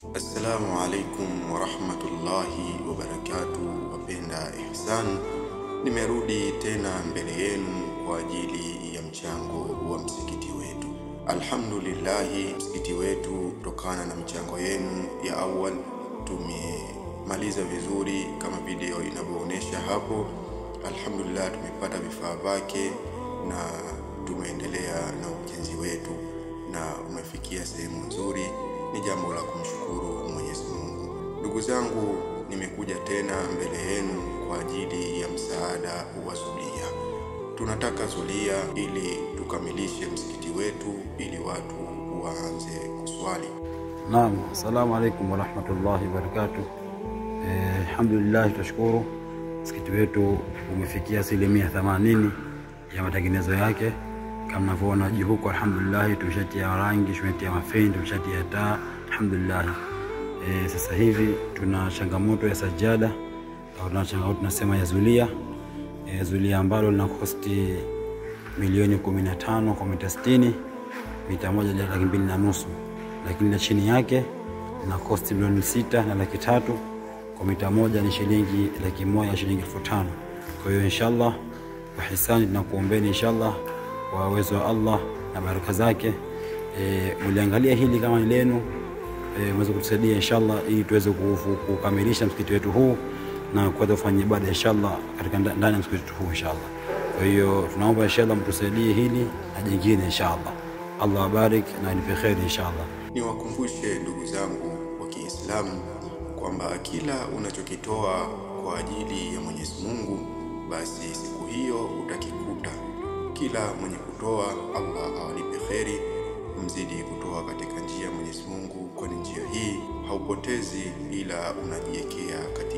Assalamu alaikum wa rahmatullahi wa barakatuh. Wapenda ihsan, nimerudi tena mbele yenu kwa ajili ya mchango wa msikiti wetu. Alhamdulillah, msikiti wetu kutokana na mchango yenu ya awal tumemaliza vizuri kama video inavyoonyesha hapo. Alhamdulillah, tumepata vifaa vyake na tumeendelea na ujenzi wetu na umefikia sehemu nzuri. Ni jambo la kumshukuru Mwenyezi Mungu. Ndugu zangu, nimekuja tena mbele yenu kwa ajili ya msaada wa zulia. Tunataka zulia ili tukamilishe msikiti wetu ili watu waanze kuswali. Naam, assalamu alaikum wa rahmatullahi wa barakatuh. Alhamdulillah, tunashukuru msikiti wetu umefikia 80% ya matengenezo yake. Kama mnavyoona juu huko, alhamdulillah, tumeshatia rangi, tumetia mafeni, tumeshatia taa, alhamdulillah. Sasa hivi tuna changamoto ya sajada au tunasema ya zulia. Zulia ambalo lina kosti milioni 15 kwa mita 60, mita moja ni 2.5, lakini na chini yake lina kosti milioni 6 na 300 kwa mita moja ni shilingi 100,000, shilingi 5,000. Kwa hiyo inshallah kwa hisani tunakuombeni inshallah kwa uwezo wa Allah na baraka zake mliangalia hili kama ni lenu, mweze kutusaidia inshallah ili tuweze kukamilisha msikiti wetu huu na kuweza kufanya ibada inshallah katika ndani ya msikiti huu inshallah. Kwa hiyo tunaomba inshallah mtusaidie hili na jingine inshallah. Allah abarik na anipe khair inshallah. Niwakumbushe ndugu zangu wa Kiislamu kwamba kila unachokitoa kwa ajili ya Mwenyezi Mungu basi siku hiyo utakikuta. Kila mwenye kutoa Allah awalipe kheri. Mzidi kutoa katika njia ya Mwenyezi Mungu, kwani njia hii haupotezi ila unajiwekea katika